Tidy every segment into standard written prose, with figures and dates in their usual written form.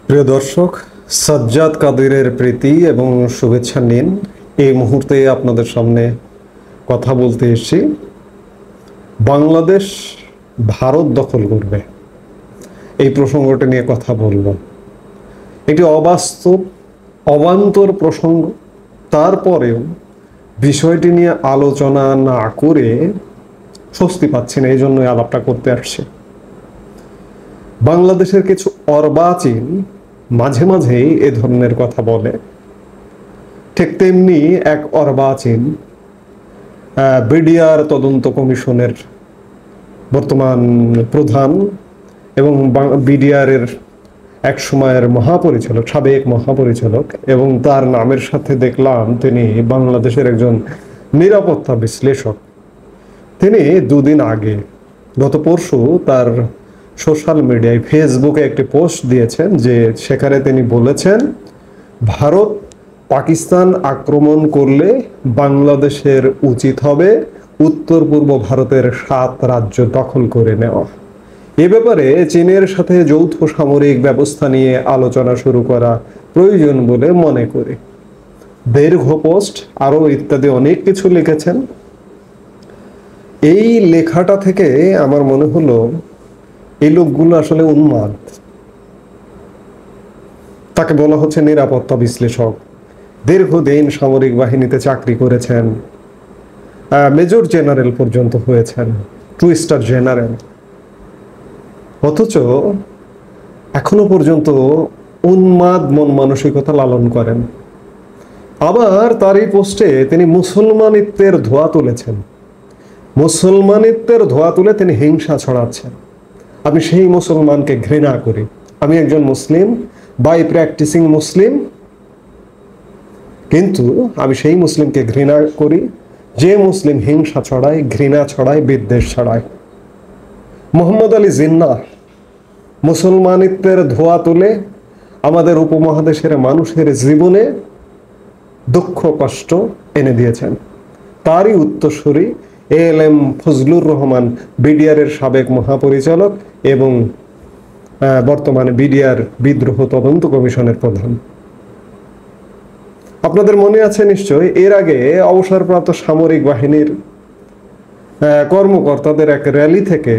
প্রিয় দর্শক, সাজ্জাদ কাদিরের প্রীতি এবং শুভেচ্ছা নিন। এই মুহূর্তে আপনাদের সামনে কথা বলতে এসেছি। বাংলাদেশ ভারত দখল করবে, এই প্রসঙ্গটা নিয়ে কথা বলব। একটি অবাস্তব অবান্তর প্রসঙ্গ, তারপরেও বিষয়টি নিয়ে আলোচনা না করে স্বস্তি পাচ্ছি না, এই জন্যই আলাপটা করতে আসছি। বাংলাদেশের কিছু অর্বাচীন মাঝে মাঝেই এ ধরনের কথা বলে, ঠিক তেমনি এক অর্বাচীন বিডিআর তদন্ত কমিশনের বর্তমান প্রধান এবং বিডিআর এর এক সময়ের মহাপরিচালক, সাবেক মহাপরিচালক, এবং তার নামের সাথে দেখলাম তিনি বাংলাদেশের একজন নিরাপত্তা বিশ্লেষক। তিনি দুদিন আগে, গত পরশু, তার সোশ্যাল মিডিয়ায় ফেসবুকে একটি পোস্ট দিয়েছেন, যে সেখানে তিনি বলেছেন ভারত পাকিস্তান আক্রমণ করলে বাংলাদেশের উচিত হবে উত্তর পূর্ব ভারতের 7 রাজ্য দখল করে নেওয়া। এ ব্যাপারে চীনের সাথে যৌথ সামরিক ব্যবস্থা নিয়ে আলোচনা শুরু করা প্রয়োজন বলে মনে করি। দীর্ঘ পোস্ট, আরো ইত্যাদি অনেক কিছু লিখেছেন। এই লেখাটা থেকে আমার মনে হলো এই লোকগুলো আসলে উন্মাদ। তাকে বলা হচ্ছে নিরাপত্তা বিশ্লেষক, দীর্ঘদিন সামরিক বাহিনীতে চাকরি করেছেন, মেজর জেনারেল পর্যন্ত হয়েছেন, 2 স্টার জেনারেল, অথচ এখনো পর্যন্ত উন্মাদ মন মানসিকতা লালন করেন। আবার তার এই পোস্টে তিনি মুসলমানিত্বের ধোঁয়া তুলেছেন। মুসলমানিত্বের ধোঁয়া তুলে তিনি হিংসা ছড়াচ্ছেন। আমি সেই মুসলমানকে ঘৃণা করি। আমি একজন মুসলিম, বাই প্র্যাকটিসিং মুসলিম, কিন্তু আমি সেই মুসলিমকে ঘৃণা করি যে মুসলিম হিংসা ছড়ায়, ঘৃণা ছড়ায়, বিদ্বেষ ছড়ায়। মোহাম্মদ আলী জিন্নাহ মুসলমানিত্বের ধোঁয়া তুলে আমাদের উপমহাদেশের মানুষের জীবনে দুঃখ কষ্ট এনে দিয়েছেন। তারই উত্তরসূরি ALM ফজলুর রহমান, বিডিআর এর সাবেক মহাপরিচালক এবং বর্তমানে বিডিআর বিদ্রোহ তদন্ত কমিশনের প্রধান। আপনাদের মনে আছে নিশ্চয়, এর আগে অবসরপ্রাপ্ত সামরিক বাহিনীর কর্মকর্তাদের এক র্যালি থেকে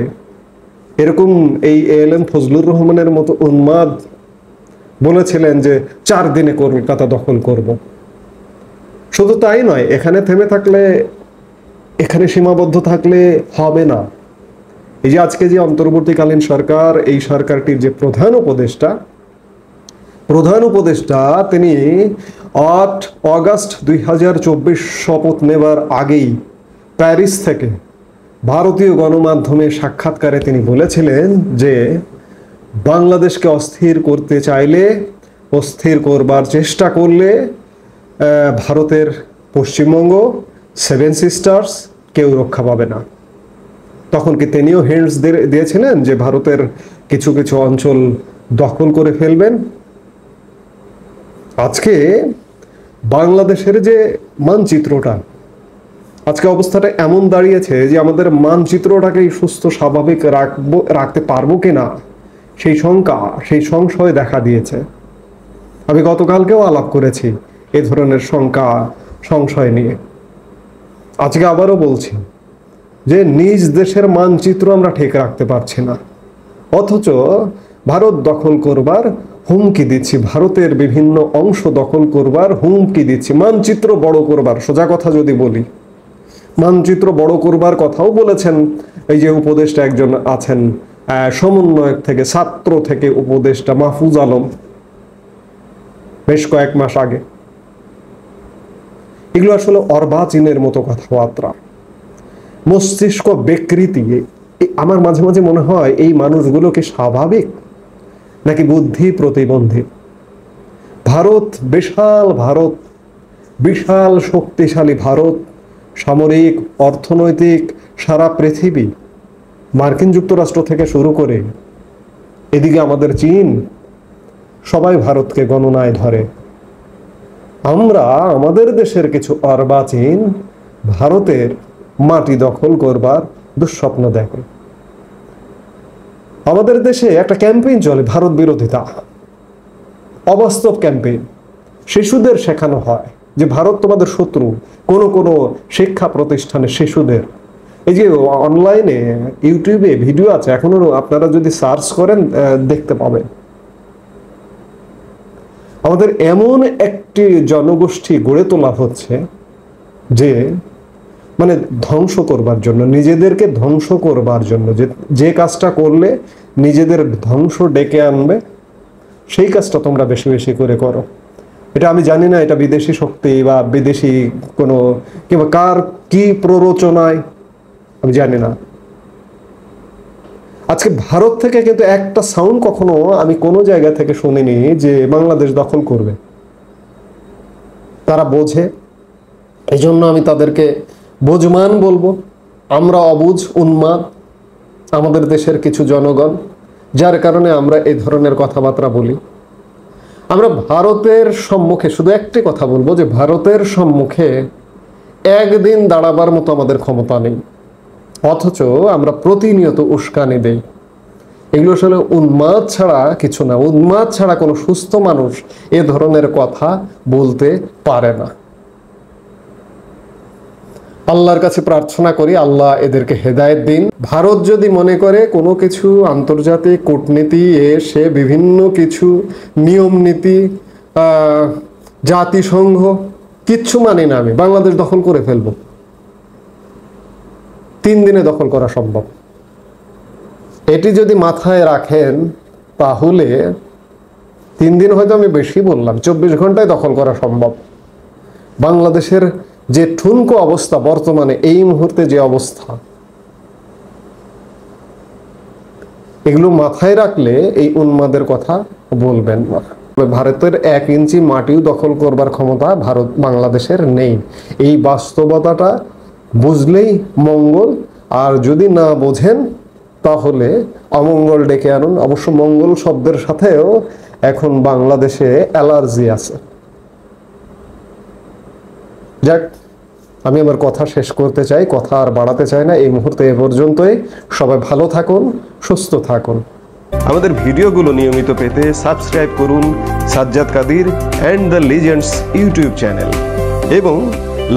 এরকম এই ALM ফজলুর রহমানের মতো উন্মাদ বলেছিলেন যে 4 দিনে কলকাতা দখল করব। শুধু তাই নয়, এখানে থেমে থাকলে, এখানে সীমাবদ্ধ থাকলে হবে না। এই যে আজকে যে অন্তর্বর্তীকালীন সরকার, এই সরকারটির যে প্রধান উপদেষ্টা তিনি 8 অগস্ট 2024 শপথ নেবার আগেই প্যারিস থেকে ভারতীয় গণমাধ্যমে সাক্ষাৎকারে তিনি বলেছিলেন যে বাংলাদেশকে অস্থির করতে চাইলে, অস্থির করবার চেষ্টা করলে ভারতের পশ্চিমবঙ্গ, 7 সিস্টার্স কেউ রক্ষা পাবে না। তখন কি তিনিও হিন্টস দিয়েছিলেন যে ভারতের কিছু কিছু অঞ্চল দখল করে ফেলবেন? আজকে বাংলাদেশের যে মানচিত্রটা, আজকে অবস্থাটা এমন দাঁড়িয়েছে যে আমাদের মানচিত্রটাকে সুস্থ স্বাভাবিক রাখতে পারবো কিনা সেই শঙ্কা, সেই সংশয় দেখা দিয়েছে। আমি গতকালকেও আলাপ করেছি এ ধরনের শঙ্কা সংশয় নিয়ে। আজকে আবারও বলছি যে নিজ দেশের মানচিত্র আমরা ঠিক রাখতে পারছি না, অথচ ভারত দখল করবার হুমকি দিচ্ছি, ভারতের বিভিন্ন অংশ দখল করবার হুমকি দিচ্ছি, মানচিত্র বড় করবার। সোজা কথা যদি বলি, মানচিত্র বড় করবার কথাও বলেছেন এই যে উপদেষ্টা একজন আছেন, সমন্বয়ক থেকে, ছাত্র থেকে উপদেষ্টা মাহফুজ আলম, বেশ কয়েক মাস আগে। এগুলো আসলে অর্বাচীনের মতো কথাবার্তা, মস্তিষ্ক বিকৃতি। আমার মাঝে মাঝে মনে হয় এই মানুষগুলো কি স্বাভাবিক নাকি বুদ্ধি প্রতিবন্ধী? ভারত বিশাল শক্তিশালী ভারত, সামরিক, অর্থনৈতিক, সারা পৃথিবী, মার্কিন যুক্তরাষ্ট্র থেকে শুরু করে এদিকে আমাদের চীন, সবাই ভারতকে গণনায় ধরে। আমরা আমাদের দেশের কিছু অর্বাচীন ভারতের মাটি দখল করবার দুঃস্বপ্ন দেখে। আমাদের দেশে একটা ক্যাম্পেইন চলে ভারত বিরোধিতা। অবাস্তব ক্যাম্পেইন। শিশুদের শেখানো হয় যে ভারত তোমাদের শত্রু, কোনো কোনো শিক্ষা প্রতিষ্ঠানে শিশুদের। এই যে অনলাইনে ইউটিউবে ভিডিও আছে, এখনো আপনারা যদি সার্চ করেন দেখতে পাবেন। আমাদের এমন একটি জনগোষ্ঠী গড়ে তোলা হচ্ছে যে মানে ধ্বংস করবার জন্য, নিজেদেরকে ধ্বংস করবার জন্য, যে কাজটা করলে নিজেদের ধ্বংস ডেকে আনবে সেই কাজটা তোমরা বেশি বেশি করে করো। এটা আমি জানি না এটা বিদেশি শক্তি বা বিদেশি কোনো কিংবা কার কি প্ররোচনায়, আমি জানি না। আজকে ভারত থেকে কিন্তু একটা সাউন্ড কখনো আমি কোনো জায়গা থেকে শুনিনি যে বাংলাদেশ দখল করবে। তারা বোঝে, এই জন্য আমি তাদেরকে বোঝমান বলবো। আমরা অবুঝ, উন্মাদ আমাদের দেশের কিছু জনগণ, যার কারণে আমরা এই ধরনের কথাবার্তা বলি। আমরা ভারতের সম্মুখে শুধু একটি কথা বলবো যে ভারতের সম্মুখে একদিন দাঁড়াবার মতো আমাদের ক্ষমতা নেই, অথচ আমরা প্রতিনিয়ত উস্কানি দেই। এগুলো আসলে উন্মাদ ছাড়া কিছু না। উন্মাদ ছাড়া কোনো সুস্থ মানুষ এ ধরনের কথা বলতে পারে না। আল্লাহর কাছে প্রার্থনা করি আল্লাহ এদেরকে হেদায়েত দিন। ভারত যদি মনে করে কোনো কিছু আন্তর্জাতিক কূটনীতি সে বিভিন্ন কিছু নিয়ম নীতি, জাতিসংঘ কিচ্ছু মানি না, আমি বাংলাদেশ দখল করে ফেলবো, 3 দিনে দখল করা সম্ভব। এটি যদি মাথায় রাখেন তাহলে 3 দিন হয়তো আমি বেশি বললাম, 24 ঘন্টায় দখল করা সম্ভব। বাংলাদেশের যে ঠুনকো অবস্থা বর্তমানে, এই মুহূর্তে যে অবস্থা, এগুলো মাথায় রাখলে এই উন্মাদের কথা বলবেন না। ভারতের 1 ইঞ্চি মাটিও দখল করবার ক্ষমতা বাংলাদেশের নেই। এই বাস্তবতাটা বুঝলেই মঙ্গল, আর যদি না বোঝেন তাহলে অমঙ্গল ডেকে আনুন। অবশ্য মঙ্গল শব্দের সাথেও এখন বাংলাদেশে অ্যালার্জি আছে। যাক, আমি আমার কথা শেষ করতে চাই, কথা আর বাড়াতে চাই না। এই মুহূর্তে এ পর্যন্তই। সবাই ভালো থাকুন, সুস্থ থাকুন। আমাদের ভিডিওগুলো নিয়মিত পেতে সাবস্ক্রাইব করুন Sajjad Kadir and the legends YouTube channel এবং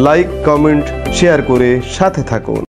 লাইক, কমেন্ট, শেয়ার করে সাথে থাকুন।